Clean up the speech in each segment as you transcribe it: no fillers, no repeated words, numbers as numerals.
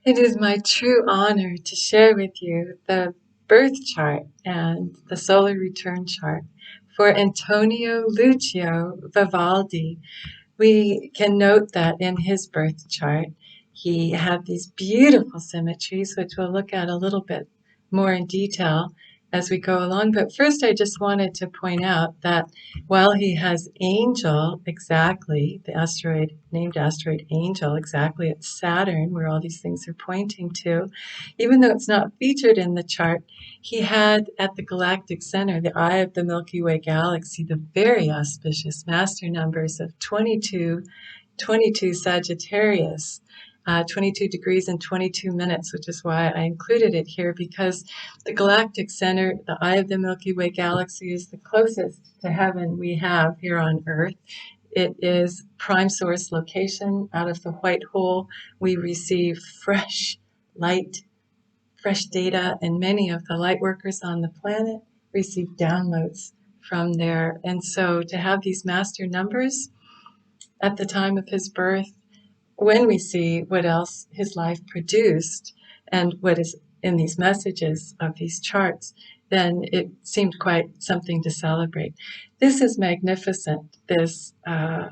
It is my true honor to share with you the birth chart and the solar return chart for Antonio Lucio Vivaldi. We can note that in his birth chart, he had these beautiful symmetries, which we'll look at a little bit more in detail as we go along. But first, I just wanted to point out that while he has Angel exactly, the asteroid, named asteroid Angel, exactly at Saturn, where all these things are pointing to, even though it's not featured in the chart, he had at the galactic center, the eye of the Milky Way galaxy, the very auspicious master numbers of 22, 22 Sagittarius, 22 degrees and 22 minutes, which is why I included it here, because the galactic center, the eye of the Milky Way galaxy, is the closest to heaven we have here on Earth. It is prime source location. Out of the white hole, we receive fresh light, fresh data, and many of the light workers on the planet receive downloads from there. And so to have these master numbers at the time of his birth, when we see what else his life produced and what is in these messages of these charts, then it seemed quite something to celebrate. This is magnificent, this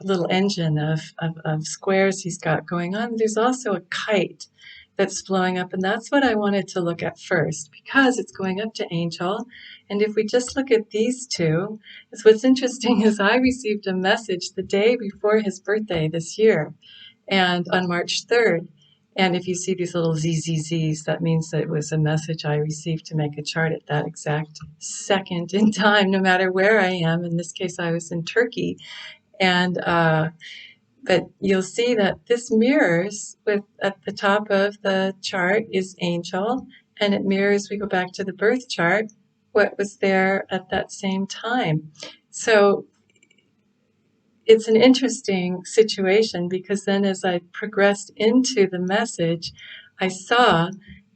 little engine of squares he's got going on. There's also a kite that's flowing up, and that's what I wanted to look at first, because it's going up to Angel. And if we just look at these two, what's interesting is I received a message the day before his birthday this year, and on March 3rd. And if you see these little ZZZs, that means that it was a message I received to make a chart at that exact second in time, no matter where I am. In this case, I was in Turkey. And but you'll see that this mirrors with at the top of the chart is Angel, and it mirrors, we go back to the birth chart, what was there at that same time. So it's an interesting situation, because then as I progressed into the message, I saw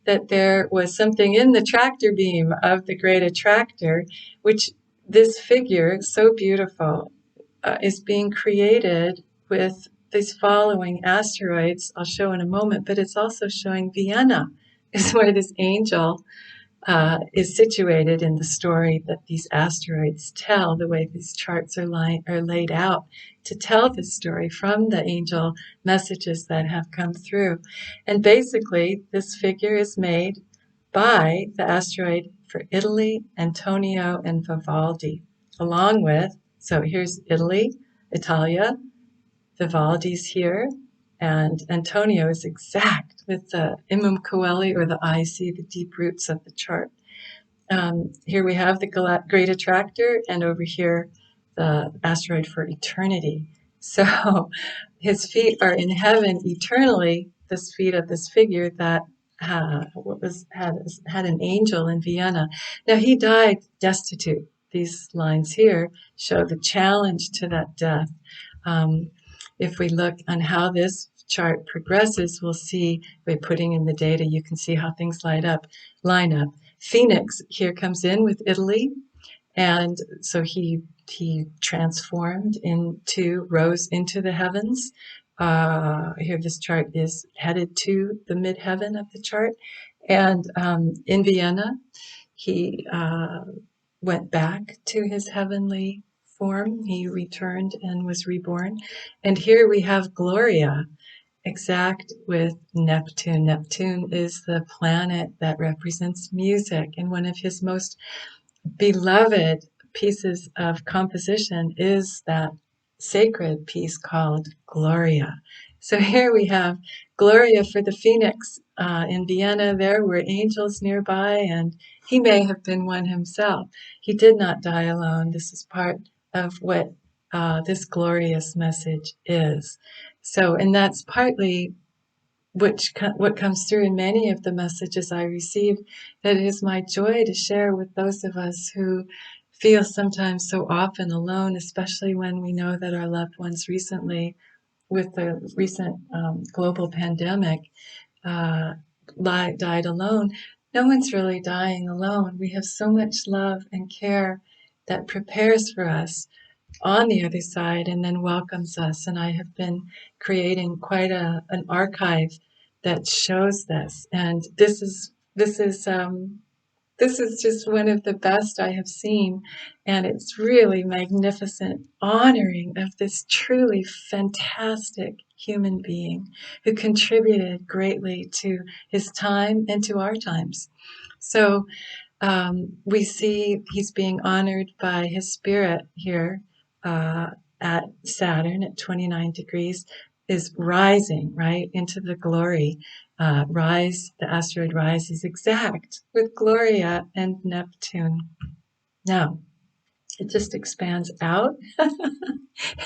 that there was something in the tractor beam of the great attractor, which this figure, so beautiful, is being created with these following asteroids I'll show in a moment, but it's also showing Vienna is where this angel is situated in the story that these asteroids tell, the way these charts are laid out to tell this story from the angel messages that have come through. And basically, this figure is made by the asteroid for Italy, Antonio, and Vivaldi, along with, so here's Italy, Italia, Vivaldi's here, and Antonio is exact with the Imum Coeli, or the IC, the deep roots of the chart. Here we have the great attractor, and over here the asteroid for eternity. So his feet are in heaven eternally, the feet of this figure that had an angel in Vienna. Now he died destitute. These lines here show the challenge to that death. If we look on how this chart progresses, we'll see by putting in the data, you can see how things line up. Phoenix here comes in with Italy, and so he transformed rose into the heavens. Here this chart is headed to the midheaven of the chart, and in Vienna he went back to his heavenly form. He returned and was reborn. And here we have Gloria, exact with Neptune. Neptune is the planet that represents music, and one of his most beloved pieces of composition is that sacred piece called Gloria. So here we have Gloria for the Phoenix in Vienna. There were angels nearby, and he may have been one himself. He did not die alone. This is part of what this glorious message is. So, and that's partly what comes through in many of the messages I receive, that it is my joy to share with those of us who feel sometimes so often alone, especially when we know that our loved ones recently, with the recent global pandemic, died alone. No one's really dying alone. We have so much love and care that prepares for us on the other side and then welcomes us. And I have been creating quite an archive that shows this. And this is just one of the best I have seen, and it's really magnificent, honoring of this truly fantastic human being who contributed greatly to his time and to our times. So we see he's being honored by his spirit here uh, at Saturn at 29 degrees, is rising right into the glory. The asteroid Rise is exact with Gloria and Neptune. Now, it just expands out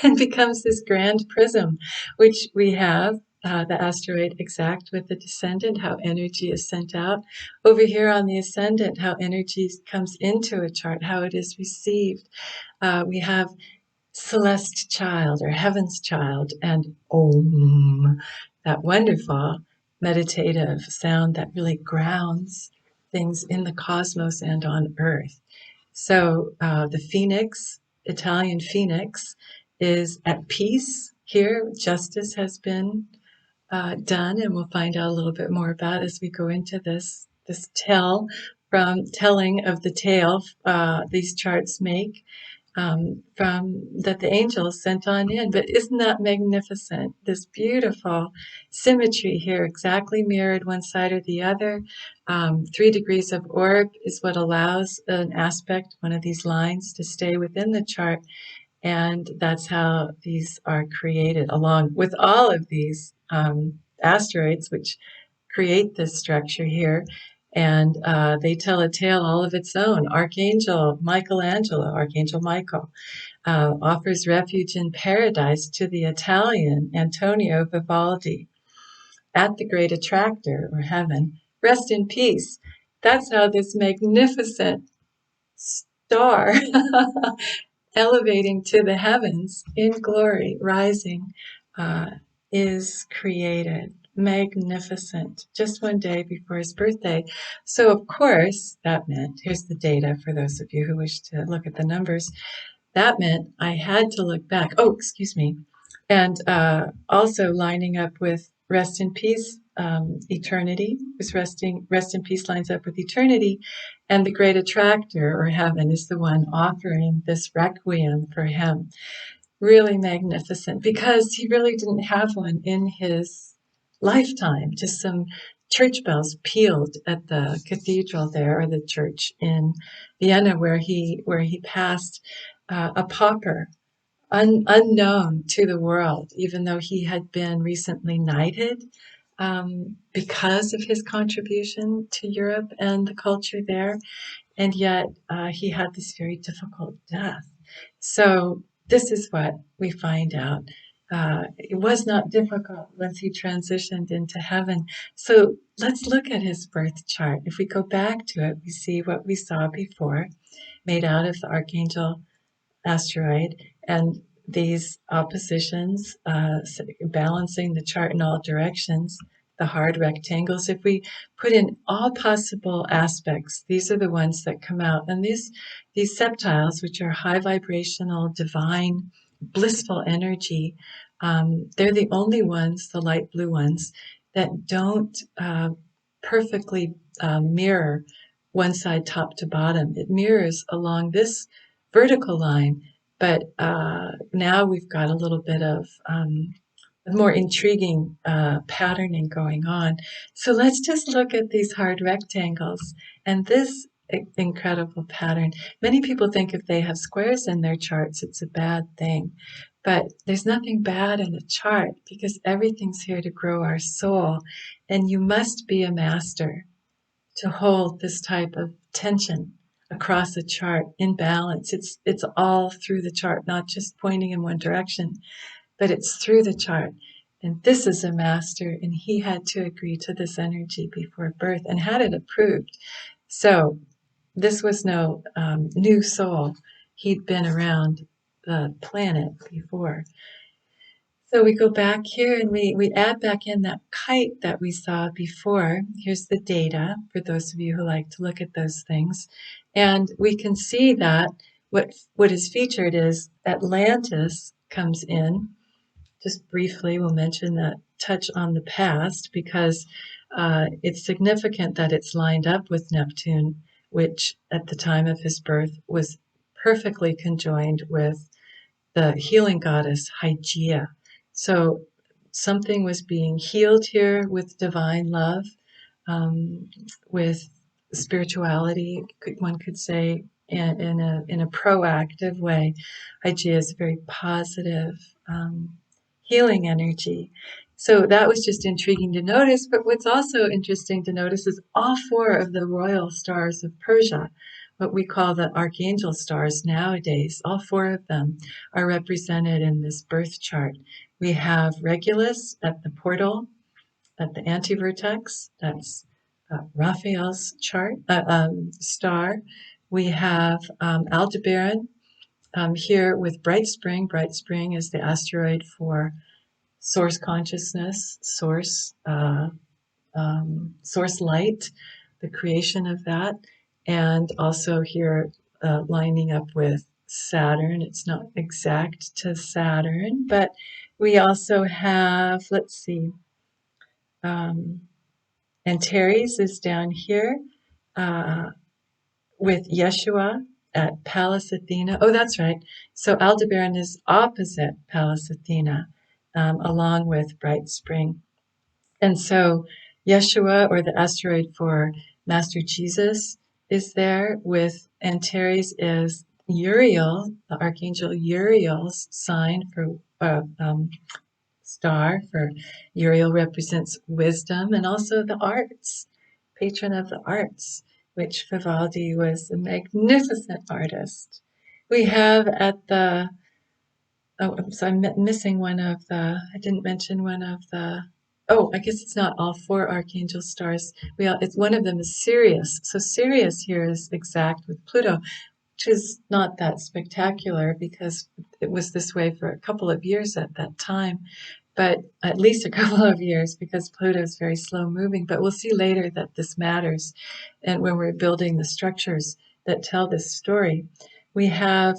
and becomes this grand prism, which we have the asteroid exact with the descendant, how energy is sent out. Over here on the ascendant, how energy comes into a chart, how it is received. We have Celeste Child or Heaven's Child and Om, that wonderful meditative sound that really grounds things in the cosmos and on Earth. So the Phoenix, Italian Phoenix, is at peace here. Justice has been done, and we'll find out a little bit more about as we go into this telling of the tale these charts make from that the angels sent on in. But isn't that magnificent? This beautiful symmetry here, exactly mirrored one side or the other. 3 degrees of orb is what allows an aspect, one of these lines, to stay within the chart. And that's how these are created, along with all of these asteroids, which create this structure here. And they tell a tale all of its own. Archangel Michael, offers refuge in paradise to the Italian Antonio Vivaldi at the Great Attractor, or heaven. Rest in peace. That's how this magnificent star elevating to the heavens in glory, rising, uh, is created. Magnificent. Just one day before his birthday. So, of course, that meant, here's the data for those of you who wish to look at the numbers. That meant I had to look back. Oh, excuse me. And also lining up with Rest in Peace, eternity, because Rest in Peace lines up with eternity. And the Great Attractor, or heaven, is the one offering this requiem for him. Really magnificent, because he really didn't have one in his lifetime. Just some church bells pealed at the cathedral there, or the church in Vienna, where he passed, a pauper, unknown to the world, even though he had been recently knighted because of his contribution to Europe and the culture there. And yet he had this very difficult death. So this is what we find out. It was not difficult once he transitioned into heaven. So let's look at his birth chart. If we go back to it, we see what we saw before, made out of the Archangel asteroid, and these oppositions, balancing the chart in all directions, the hard rectangles. If we put in all possible aspects, these are the ones that come out. And these septiles, which are high vibrational, divine, blissful energy, they're the only ones, the light blue ones, that don't perfectly mirror one side top to bottom. It mirrors along this vertical line, but now we've got a little bit of more intriguing patterning going on. So let's just look at these hard rectangles and this incredible pattern. Many people think if they have squares in their charts, it's a bad thing. But there's nothing bad in a chart, because everything's here to grow our soul. And you must be a master to hold this type of tension across a chart in balance. It's all through the chart, not just pointing in one direction, but it's through the chart. And this is a master, and he had to agree to this energy before birth and had it approved. So this was no new soul. He'd been around the planet before. So we go back here and we add back in that kite that we saw before. Here's the data for those of you who like to look at those things. And we can see that what is featured is Atlantis comes in just briefly, we'll mention that, touch on the past, because it's significant that it's lined up with Neptune, which at the time of his birth was perfectly conjoined with the healing goddess Hygeia. So something was being healed here with divine love, um, with spirituality, one could say, in a proactive way. Hygeia is a very positive, healing energy. So that was just intriguing to notice. But what's also interesting to notice is all four of the royal stars of Persia, what we call the archangel stars nowadays, all four of them are represented in this birth chart. We have Regulus at the portal, at the antivertex. That's Raphael's chart star. We have Aldebaran here with Bright Spring. Bright Spring is the asteroid for source consciousness, source light, the creation of that, and also here lining up with Saturn. It's not exact to Saturn, but we also have, let's see, Antares is down here uh, with Yeshua at Pallas Athena. Oh, that's right. So Aldebaran is opposite Pallas Athena, along with Bright Spring. And so Yeshua, or the asteroid for Master Jesus, is there with Antares is Uriel, the Archangel Uriel's sign for star for Uriel represents wisdom and also the arts, patron of the arts, which Vivaldi was a magnificent artist. We have at the, so I'm missing one of the, I didn't mention one of the, oh, I guess it's not all four archangel stars. It's one of them is Sirius. So Sirius here is exact with Pluto, which is not that spectacular because it was this way for a couple of years at that time, but at least a couple of years because Pluto is very slow moving. But we'll see later that this matters. And when we're building the structures that tell this story, we have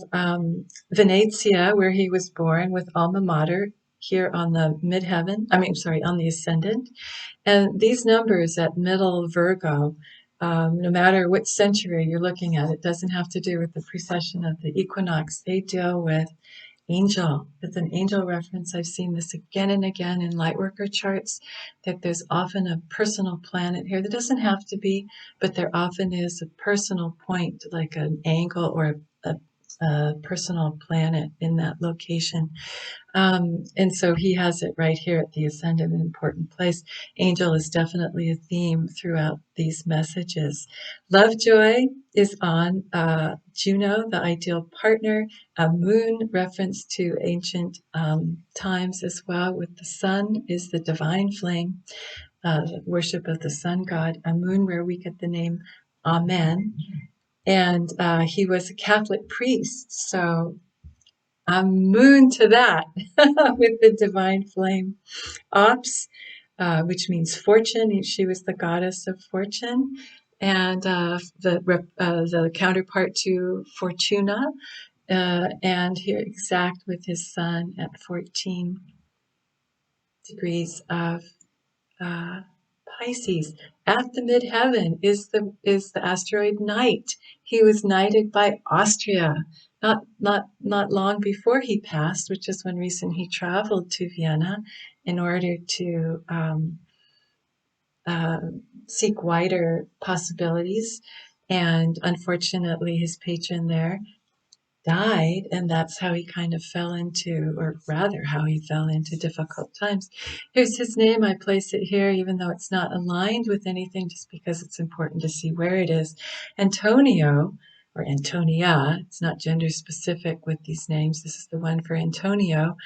Venetia, where he was born, with alma mater here on the midheaven. On the ascendant. And these numbers at middle Virgo, no matter which century you're looking at, it doesn't have to do with the precession of the equinox. They deal with angel. It's an angel reference. I've seen this again and again in lightworker charts, that there's often a personal planet here. There doesn't have to be, but there often is a personal point, like an angle or a personal planet in that location. And so he has it right here at the ascendant, an important place. Angel is definitely a theme throughout these messages. Lovejoy is on Juno, the ideal partner, a moon reference to ancient times as well, with the sun is the divine flame, worship of the sun god, a moon where we get the name Amen. And he was a Catholic priest, so I'm moon to that with the divine flame. Ops, which means fortune. She was the goddess of fortune, and the counterpart to Fortuna, and here exact with his sun at 14 degrees of uh, Pisces. At the midheaven is the asteroid Knight. He was knighted by Austria not long before he passed, which is one reason he traveled to Vienna in order to uh, seek wider possibilities. And unfortunately, his patron there died, and that's how he kind of fell into, or rather, how he fell into difficult times. Here's his name. I place it here, even though it's not aligned with anything, just because it's important to see where it is. Antonio, or Antonia, it's not gender specific with these names. This is the one for Antonio,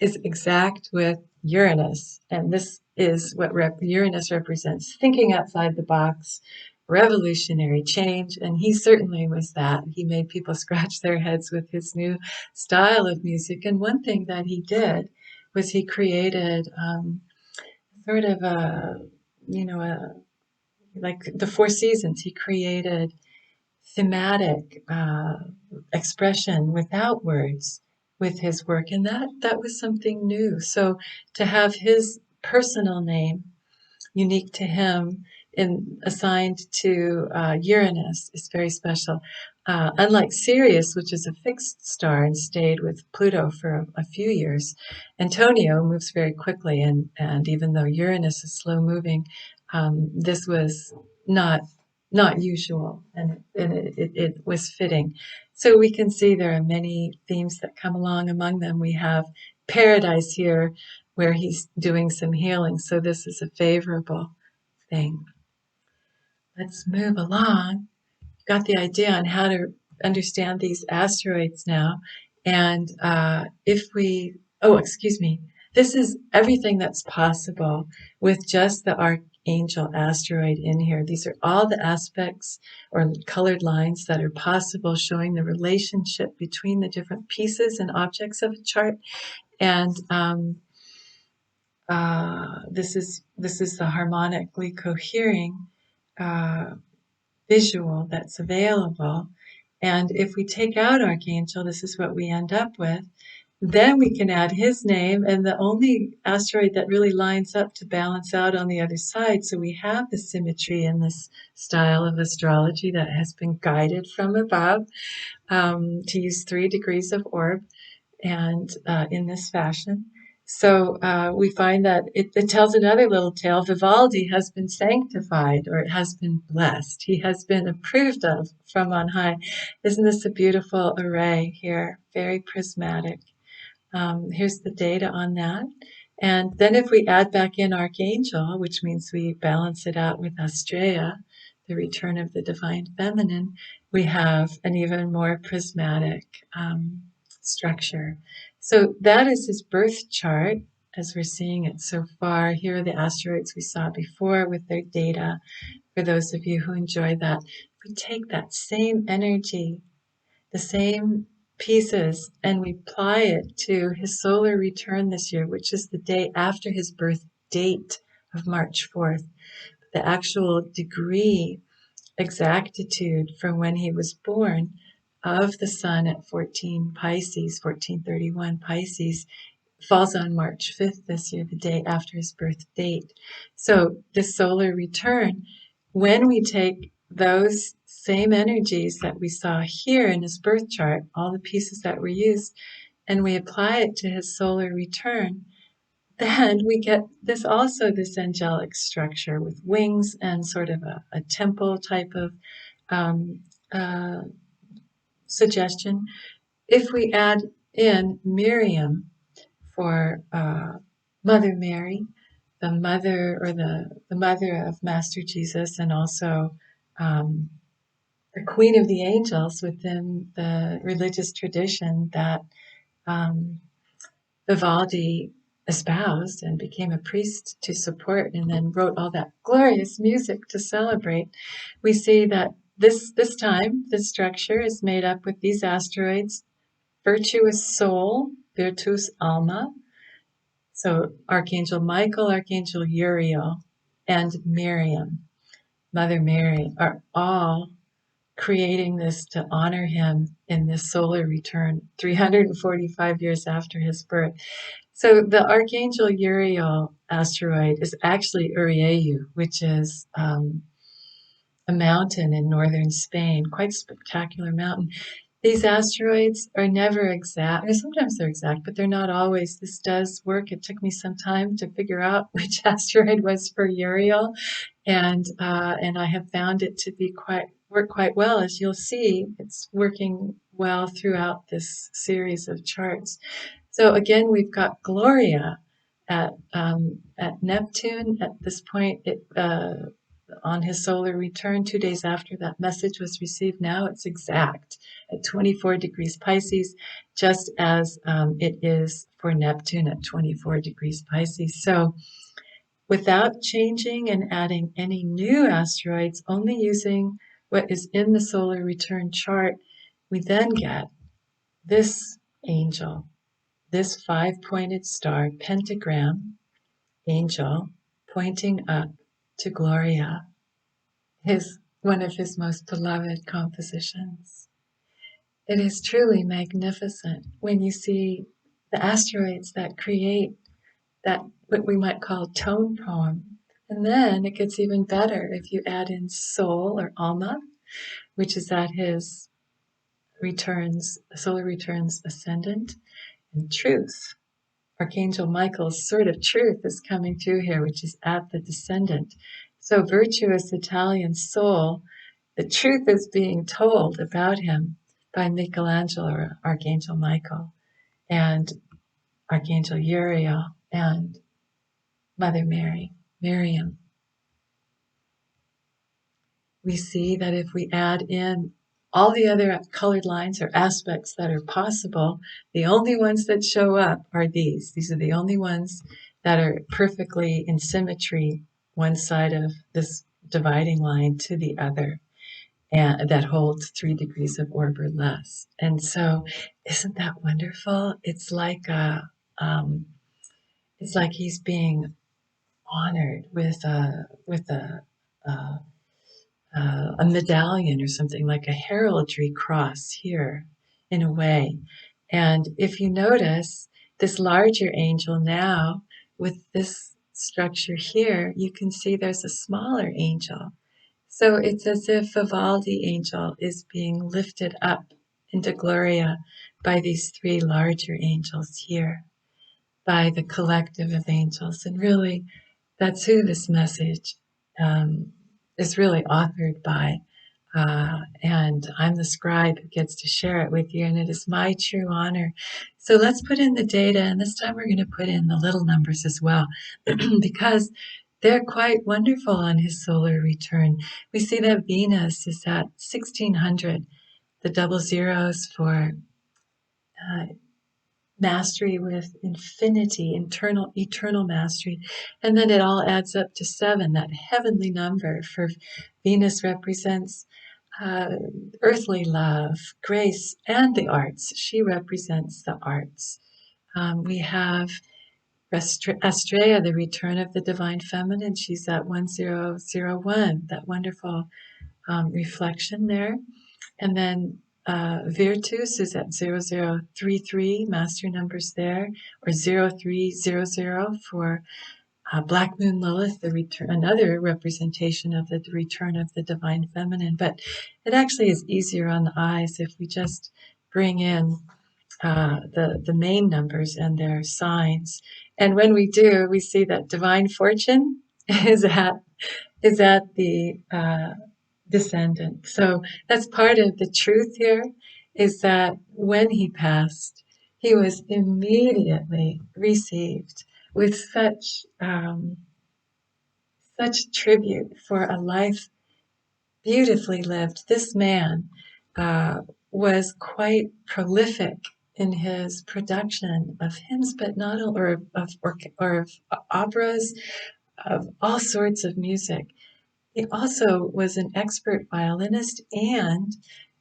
is exact with Uranus. And this is what Uranus represents: thinking outside the box, revolutionary change, and he certainly was that. He made people scratch their heads with his new style of music. And one thing that he did was he created sort of like the four seasons. He created thematic expression without words, with his work, and that was something new. So to have his personal name unique to him and assigned to Uranus is very special. Unlike Sirius, which is a fixed star and stayed with Pluto for a few years, Antonio moves very quickly, and even though Uranus is slow moving, this was not not usual, and it was fitting. So we can see there are many themes that come along. Among them, we have Paradise here, where he's doing some healing. So this is a favorable thing. Let's move along. Got the idea on how to understand these asteroids now. And if we, oh, excuse me, this is everything that's possible with just the Archangel asteroid in here. These are all the aspects or colored lines that are possible, showing the relationship between the different pieces and objects of a chart. And this is the harmonically cohering uh, visual that's available. And if we take out Archangel, this is what we end up with. Then we can add his name, and the only asteroid that really lines up to balance out on the other side. So we have the symmetry in this style of astrology that has been guided from above, to use 3 degrees of orb and in this fashion. So we find that it tells another little tale. Vivaldi has been sanctified, or it has been blessed. He has been approved of from on high. Isn't this a beautiful array here? Very prismatic. Here's the data on that. And then if we add back in Archangel, which means we balance it out with Astrea, the return of the divine feminine, we have an even more prismatic structure. So that is his birth chart as we're seeing it so far. Here are the asteroids we saw before with their data for those of you who enjoy that. We take that same energy, the same pieces, and we apply it to his solar return this year, which is the day after his birth date of March 4th. The actual degree exactitude from when he was born of the sun at 14 Pisces, 1431 Pisces, falls on March 5th this year, the day after his birth date. So the solar return, when we take those same energies that we saw here in his birth chart, all the pieces that were used, and we apply it to his solar return, then we get this angelic structure with wings and sort of a temple type of um, uh, suggestion. If we add in Miriam for Mother Mary, the mother or the mother of Master Jesus, and also the Queen of the Angels within the religious tradition that um, Vivaldi espoused and became a priest to support, and then wrote all that glorious music to celebrate. We see that this time this structure is made up with these asteroids: virtuous soul, virtus alma, so Archangel Michael, Archangel Uriel, and Miriam, Mother Mary, are all creating this to honor him in this solar return 345 years after his birth. So the Archangel Uriel asteroid is actually Urielu, which is a mountain in northern Spain, quite spectacular mountain. These asteroids are never exact. Or sometimes they're exact, but they're not always. This does work. It took me some time to figure out which asteroid was for Uriel, and I have found it to be work quite well. As you'll see, it's working well throughout this series of charts. So again, we've got Gloria at Neptune at this point. On his solar return, 2 days after that message was received. Now it's exact at 24 degrees Pisces, just as it is for Neptune at 24 degrees Pisces. So without changing and adding any new asteroids, only using what is in the solar return chart, we then get this angel, this 5-pointed star pentagram angel pointing up to Gloria, one of his most beloved compositions. It is truly magnificent when you see the asteroids that create that what we might call tone poem. And then it gets even better if you add in soul or Alma, which is at his returns, solar returns ascendant, and truth. Archangel Michael's sword of truth is coming through here, which is at the descendant. So virtuous Italian soul, the truth is being told about him by Michelangelo or Archangel Michael and Archangel Uriel and Mother Mary, Miriam. We see that if we add in all the other colored lines or aspects that are possible, the only ones that show up are these. These are the only ones that are perfectly in symmetry, one side of this dividing line to the other, and that holds 3 degrees of orb or less. And so, isn't that wonderful? It's like he's being honored with a medallion or something like a heraldry cross here in a way. And if you notice this larger angel now with this structure here, you can see there's a smaller angel. So it's as if Vivaldi angel is being lifted up into Gloria by these 3 larger angels here, by the collective of angels. And really, that's who this message um, is really authored by. And I'm the scribe who gets to share it with you, and it is my true honor. So let's put in the data, and this time we're going to put in the little numbers as well, because they're quite wonderful on his solar return. We see that Venus is at 1600, the double zeros for uh, mastery with infinity, eternal mastery. And then it all adds up to 7, that heavenly number for Venus represents uh, earthly love, grace, and the arts. She represents the arts. We have Astrea, the return of the divine feminine. She's at 1001, that wonderful reflection there. And then Virtus is at 0033, master numbers there, or 0300 for Black Moon Lilith, the return, another representation of the return of the divine feminine. But it actually is easier on the eyes if we just bring in the main numbers and their signs. And when we do, we see that divine fortune is at the descendant. So that's part of the truth here, is that when he passed, he was immediately received with such tribute for a life beautifully lived. This man was quite prolific in his production of hymns, but not or of operas, of all sorts of music. He also was an expert violinist, and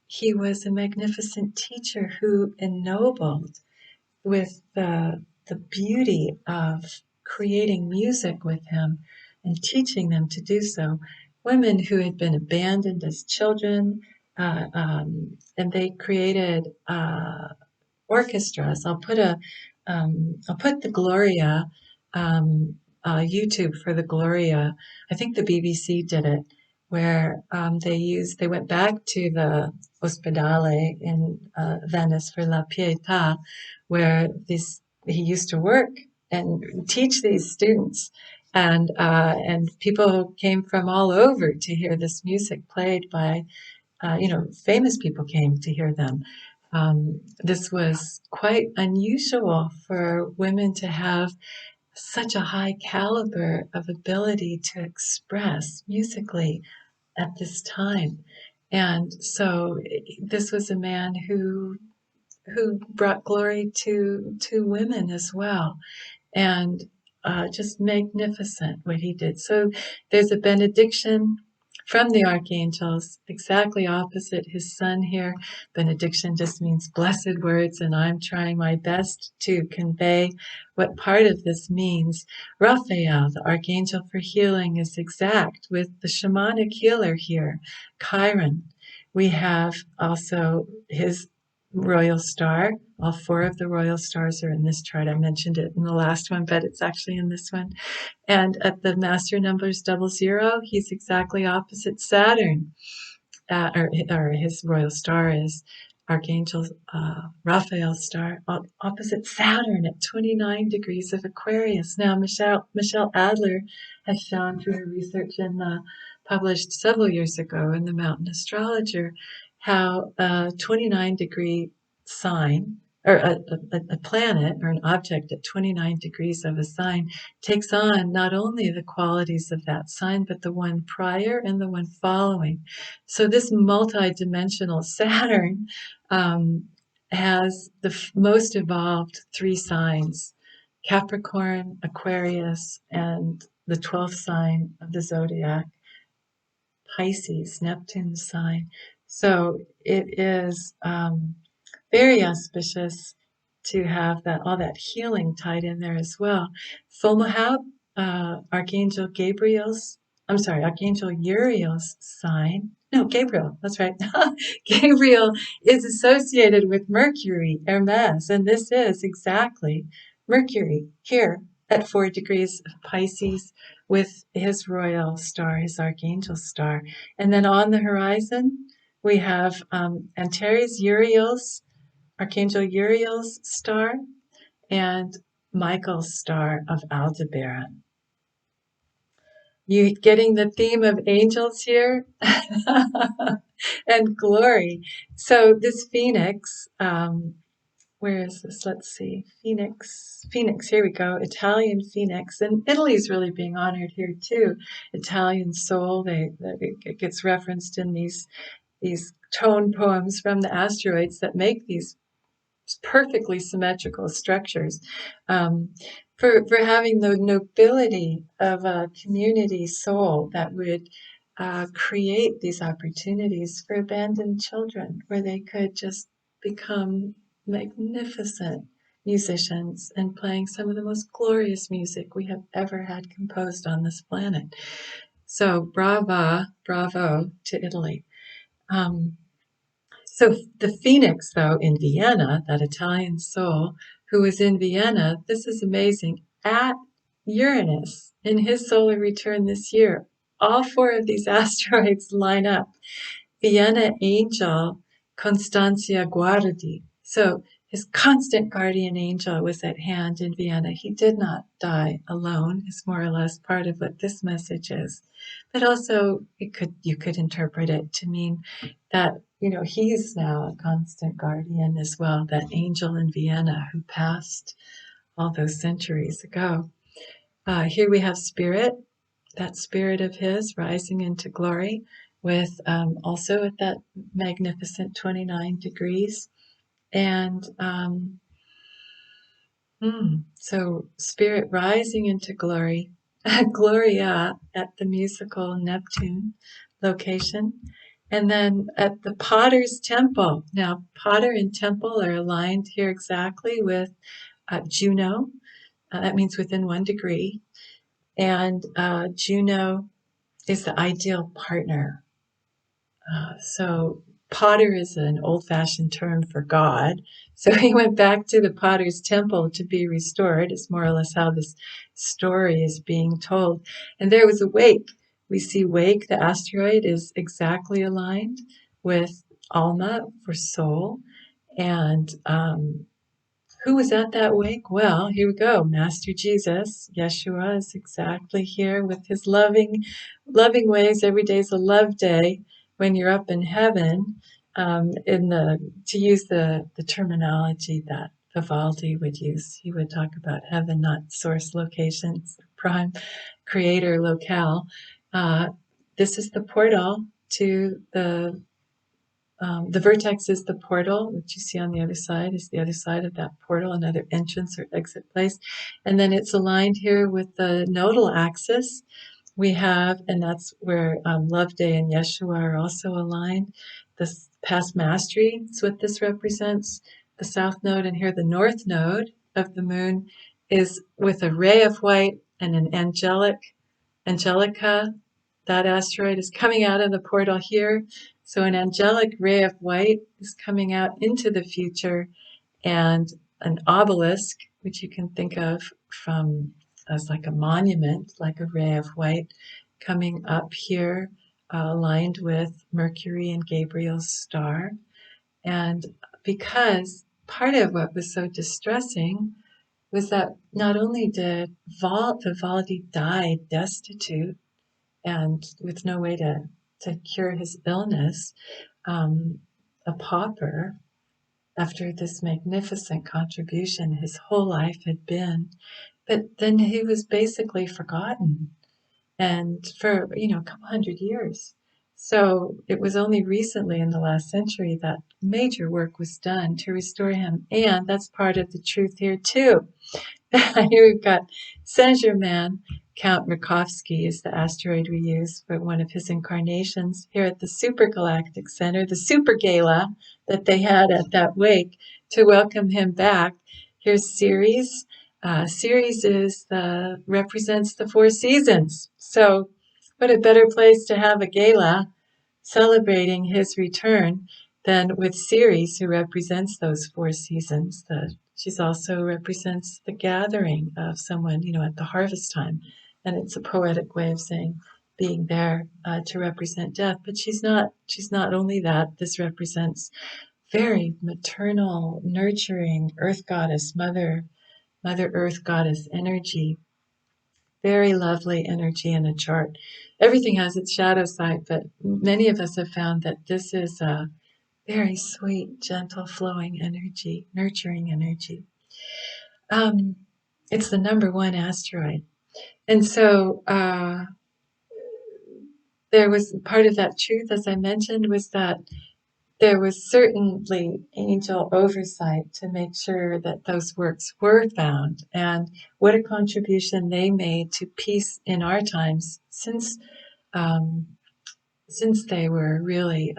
he was a magnificent teacher who ennobled with the beauty of creating music with him and teaching them to do so. Women who had been abandoned as children, and they created orchestras. I'll put the Gloria YouTube for the Gloria. I think the BBC did it, where they went back to the Ospedale in Venice for La Pietà, where he used to work and teach these students. And people came from all over to hear this music played by famous people came to hear them. This was quite unusual for women to have such a high caliber of ability to express musically at this time. And so this was a man who brought glory to women as well. And just magnificent what he did. So there's a benediction from the archangels, exactly opposite his son here. Benediction just means blessed words, and I'm trying my best to convey what part of this means. Raphael, the archangel for healing, is exact with the shamanic healer here, Chiron. We have also his royal star. All four of the royal stars are in this chart. I mentioned it in the last one, but it's actually in this one. And at the master numbers 00, he's exactly opposite Saturn, or his royal star is Archangel Raphael's star, opposite Saturn at 29 degrees of Aquarius. Now, Michelle Adler has shown through her research published several years ago in the Mountain Astrologer how a 29-degree sign, or a planet or an object at 29 degrees of a sign takes on not only the qualities of that sign, but the one prior and the one following. So this multi-dimensional Saturn has the most evolved three signs: Capricorn, Aquarius, and the 12th sign of the zodiac, Pisces, Neptune's sign. So it is very auspicious to have that all that healing tied in there as well. Fomalhaut, Archangel Uriel's sign. No, Gabriel, that's right. Gabriel is associated with Mercury, Hermes, and this is exactly Mercury here at 4 degrees of Pisces with his royal star, his archangel star. And then on the horizon, we have Antares Uriel's, Archangel Uriel's star, and Michael's star of Aldebaran. You getting the theme of angels here? And glory. So this Phoenix, where is this? Let's see. Phoenix, here we go. Italian Phoenix. And Italy's really being honored here too. Italian soul, it gets referenced in these tone poems from the asteroids that make these perfectly symmetrical structures, for having the nobility of a community soul that would create these opportunities for abandoned children where they could just become magnificent musicians and playing some of the most glorious music we have ever had composed on this planet. So bravo to Italy. So the Phoenix, though, in Vienna, that Italian soul who was in Vienna, this is amazing, at Uranus in his solar return this year. All four of these asteroids line up. Vienna angel Constantia Guardi. So his constant guardian angel was at hand in Vienna. He did not die alone, is more or less part of what this message is. But also you could interpret it to mean that, he's now a constant guardian as well, that angel in Vienna who passed all those centuries ago. Here we have Spirit, that spirit of his rising into glory, with also at that magnificent 29 degrees. And so Spirit rising into glory, Gloria at the musical Neptune location. And then at the Potter's Temple. Now, Potter and Temple are aligned here exactly with Juno. That means within 1 degree. And Juno is the ideal partner. So Potter is an old-fashioned term for God. So he went back to the Potter's Temple to be restored, is more or less how this story is being told. And there was a wake. We see Wake, the asteroid, is exactly aligned with Alma for soul. And who was at that wake? Well, here we go. Master Jesus, Yeshua, is exactly here with his loving ways. Every day is a love day when you're up in heaven. To use the terminology that Vivaldi would use, he would talk about heaven, not source locations, prime creator locale. This is the portal to the vertex is the portal, which you see on the other side is the other side of that portal, another entrance or exit place. And then it's aligned here with the nodal axis. We have, and that's where Love Day and Yeshua are also aligned. This past mastery is what this represents. The south node, and here the north node of the moon is with a ray of white and an angelica. That asteroid is coming out of the portal here. So an angelic ray of white is coming out into the future, and an obelisk, which you can think of from as like a monument, like a ray of white, coming up here, aligned with Mercury and Gabriel's star. And because part of what was so distressing was that not only did Vivaldi die destitute and with no way to cure his illness, a pauper, after this magnificent contribution his whole life had been, but then he was basically forgotten, and for a couple hundred years. So it was only recently in the last century that major work was done to restore him, and that's part of the truth here too. Here we've got Saint-Germain. Count Rakovsky is the asteroid we use for one of his incarnations here at the Supergalactic Center, the Super Gala that they had at that wake to welcome him back. Here's Ceres. Ceres represents the four seasons. So what a better place to have a gala celebrating his return than with Ceres, who represents those four seasons. She's also represents the gathering of someone, at the harvest time. And it's a poetic way of saying being there to represent death. But she's not only that. This represents very maternal, nurturing earth goddess, mother earth goddess energy. Very lovely energy in a chart. Everything has its shadow side, but many of us have found that this is a very sweet, gentle, flowing energy, nurturing energy. It's the number one asteroid. And so there was part of that truth, as I mentioned, was that there was certainly angel oversight to make sure that those works were found, and what a contribution they made to peace in our times, since they were really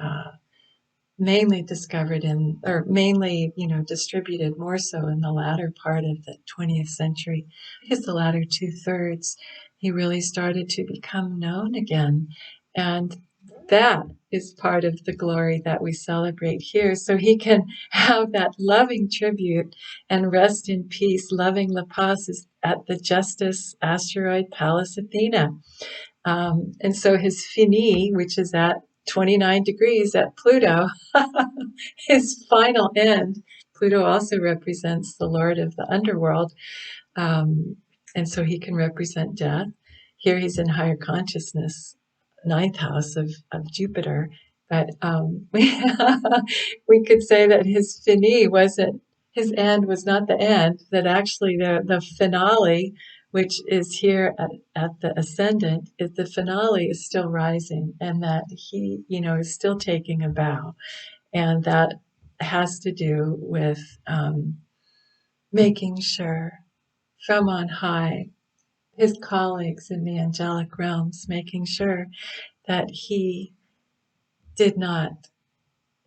mainly discovered or mainly, distributed more so in the latter part of the 20th century. I guess the latter 2/3, he really started to become known again. And that is part of the glory that we celebrate here. So he can have that loving tribute and rest in peace. Loving La Paz is at the Justice asteroid Pallas Athena. And so his fini, which is at 29 degrees at Pluto, his final end. Pluto also represents the Lord of the underworld, and so he can represent death. Here he's in higher consciousness, ninth house of Jupiter. But we could say that his fini wasn't, his end was not the end, that actually the finale, which is here at the ascendant, is the finale is still rising, and that he, is still taking a bow. And that has to do with making sure from on high, his colleagues in the angelic realms, making sure that he did not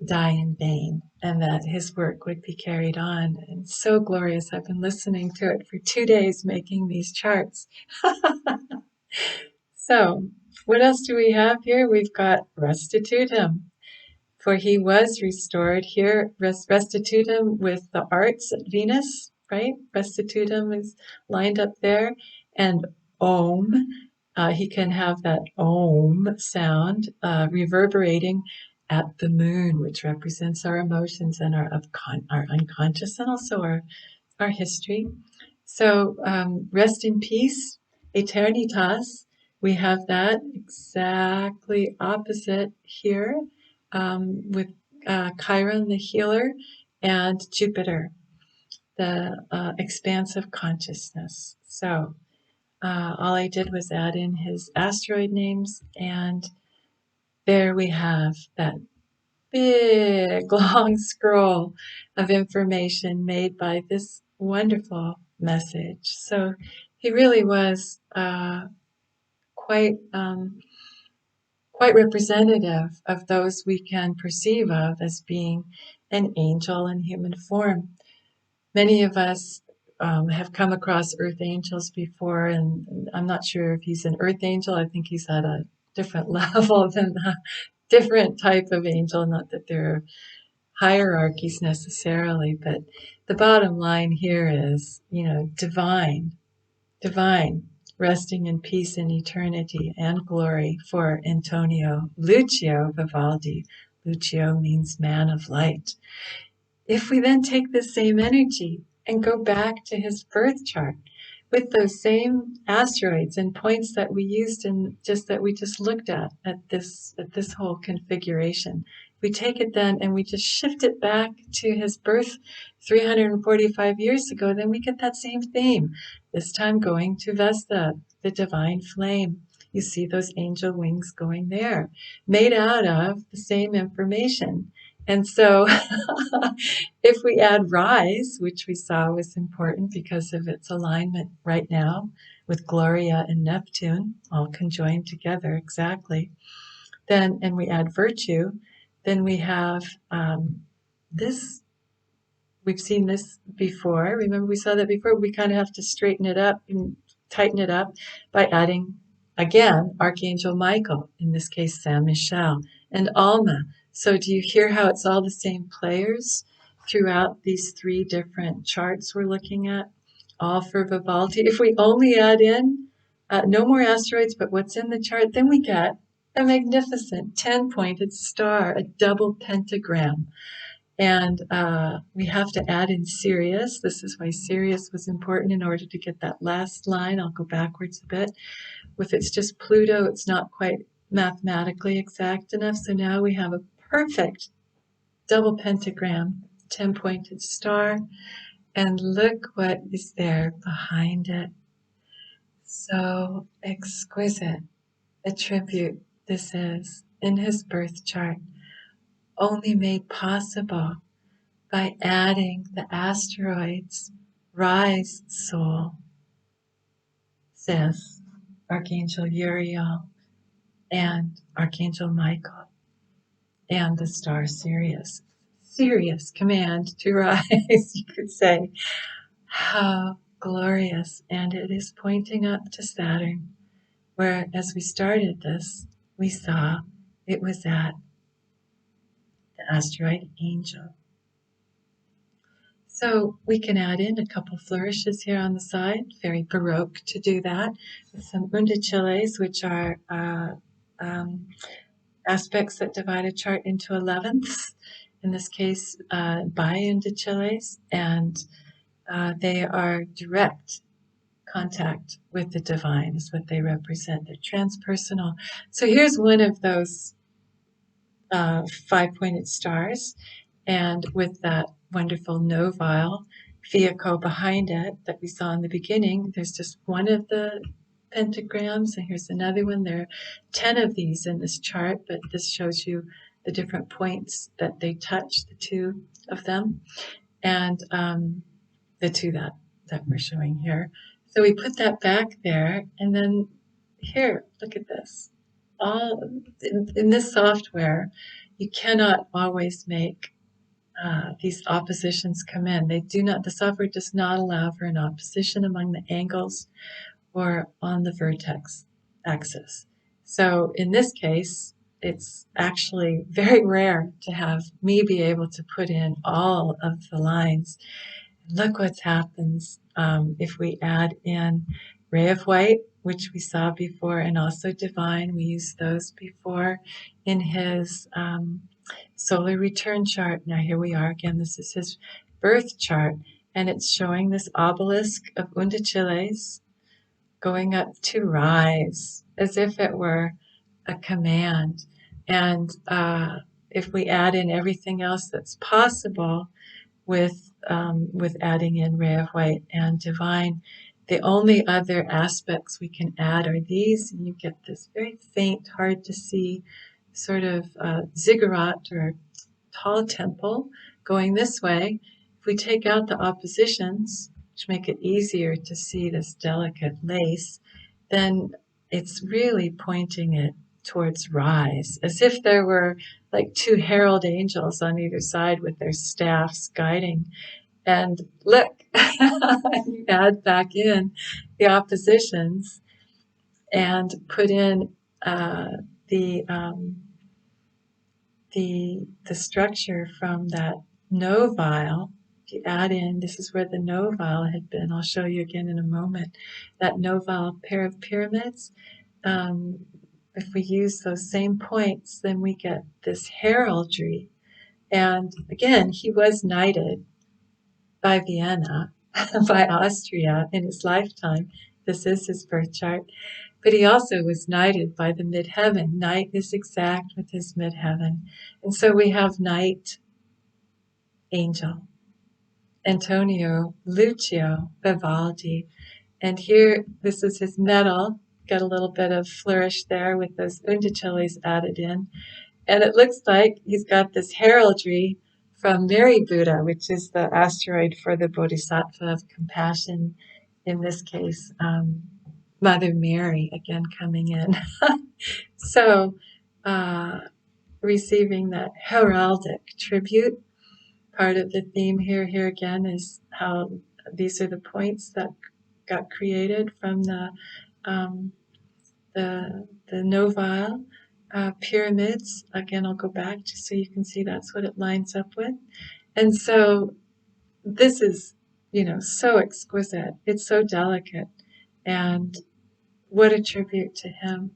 die in vain and that his work would be carried on. And so glorious. I've been listening to it for 2 days, making these charts. So, what else do we have here? We've got Restitutum. For he was restored. Here, Restitutum with the arts at Venus, right? Restitutum is lined up there. And Om, he can have that Om sound reverberating at the moon, which represents our emotions and our unconscious, and also our history. So rest in peace, eternitas. We have that exactly opposite here with Chiron, the healer, and Jupiter, the expansive consciousness. So all I did was add in his asteroid names, and there we have that big, long scroll of information made by this wonderful message. So he really was quite representative of those we can perceive of as being an angel in human form. Many of us have come across earth angels before, and I'm not sure if he's an earth angel. I think he's at a different level than different type of angel, not that there are hierarchies necessarily, but the bottom line here is, divine, divine, resting in peace and eternity and glory for Antonio Lucio Vivaldi. Lucio means man of light. If we then take this same energy and go back to his birth chart with those same asteroids and points that we used that we just looked at this whole configuration, we take it then and we just shift it back to his birth 345 years ago, then we get that same theme, this time going to Vesta, the divine flame. You see those angel wings going there, made out of the same information. And so if we add rise, which we saw was important because of its alignment right now with Gloria and Neptune, all conjoined together exactly, then, and we add virtue, then we have this. We've seen this before. Remember, we saw that before. We kind of have to straighten it up and tighten it up by adding, again, Archangel Michael, in this case, Saint Michel, and Alma. So do you hear how it's all the same players throughout these three different charts we're looking at? All for Vivaldi. If we only add in no more asteroids, but what's in the chart, then we get a magnificent 10-pointed star, a double pentagram. And we have to add in Sirius. This is why Sirius was important in order to get that last line. I'll go backwards a bit. If it's just Pluto, it's not quite mathematically exact enough. So now we have a perfect double pentagram, 10-pointed star. And look what is there behind it. So exquisite a tribute this is in his birth chart, only made possible by adding the asteroids, rise soul, Sis, Archangel Uriel, and Archangel Michael, and the star Sirius. Sirius command to rise, you could say. How glorious. And it is pointing up to Saturn, where as we started this, we saw it was at the asteroid Angel. So we can add in a couple flourishes here on the side, very Baroque to do that, with some undiciles, which are aspects that divide a chart into 11ths, in this case biundiciles, and they are direct contact with the divine is what they represent. They're transpersonal. So here's one of those 5-pointed stars, and with that wonderful novile vehicle behind it that we saw in the beginning, there's just one of the pentagrams, and here's another one. There are 10 of these in this chart, but this shows you the different points that they touch, the two of them, and the two that we're showing here. So we put that back there, and then here, look at this. All in this software, you cannot always make these oppositions come in. They do not. The software does not allow for an opposition among the angles or on the vertex axis. So in this case, it's actually very rare to have me be able to put in all of the lines. Look what happens if we add in ray of white, which we saw before, and also divine. We used those before in his solar return chart. Now here we are again. This is his birth chart, and it's showing this obelisk of undiciles going up to rise, as if it were a command. And if we add in everything else that's possible with adding in ray of white and divine, the only other aspects we can add are these, and you get this very faint, hard to see sort of ziggurat or tall temple going this way. If we take out the oppositions, which make it easier to see this delicate lace, then it's really pointing it towards rise, as if there were like two herald angels on either side with their staffs guiding. And look, you add back in the oppositions and put in the the structure from that novile. If you add in, this is where the novile had been. I'll show you again in a moment. That novile pair of pyramids. If we use those same points, then we get this heraldry. And again, he was knighted by Vienna, by Austria in his lifetime. This is his birth chart. But he also was knighted by the midheaven. Night is exact with his midheaven. And so we have knight, angel, Antonio Lucio Vivaldi. And here, this is his medal. Got a little bit of flourish there with those undicellis added in. And it looks like he's got this heraldry from Mary Buddha, which is the asteroid for the Bodhisattva of compassion. In this case, Mother Mary, again coming in. So, receiving that heraldic tribute. Part of the theme here again is how these are the points that got created from the novile pyramids. Again, I'll go back just so you can see that's what it lines up with. And so this is, so exquisite. It's so delicate. And what a tribute to him.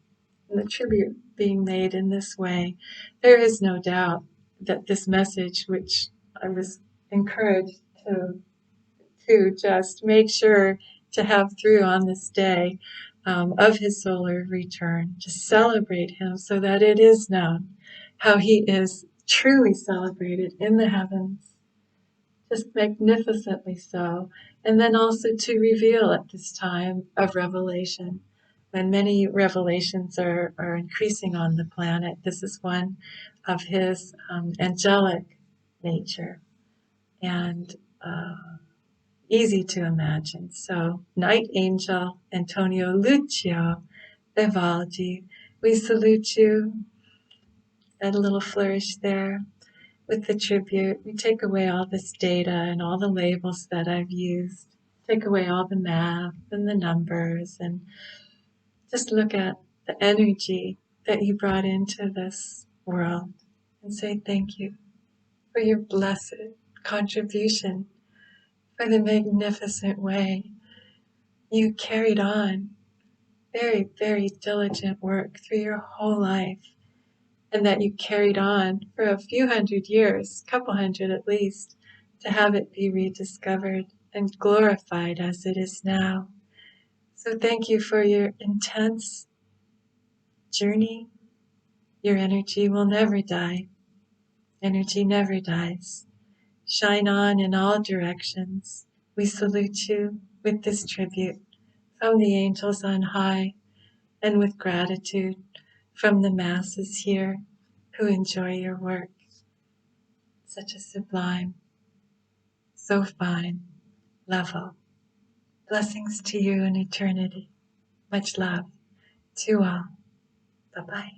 And the tribute being made in this way, there is no doubt that this message, which I was encouraged to just make sure to have through on this day of his solar return, to celebrate him so that it is known how he is truly celebrated in the heavens, just magnificently so, and then also to reveal at this time of revelation. When many revelations are increasing on the planet, this is one of his angelic nature and easy to imagine. So, Night Angel Antonio Lucio Vivaldi, we salute you. Add a little flourish there with the tribute. We take away all this data and all the labels that I've used. Take away all the math and the numbers and just look at the energy that you brought into this world and say thank you for your blessed contribution, for the magnificent way you carried on very, very diligent work through your whole life, and that you carried on for a few hundred years, couple hundred at least, to have it be rediscovered and glorified as it is now. So thank you for your intense journey. Your energy will never die. Energy never dies. Shine on in all directions. We salute you with this tribute from the angels on high and with gratitude from the masses here who enjoy your work. Such a sublime, so fine level. Blessings to you in eternity. Much love to all. Bye-bye.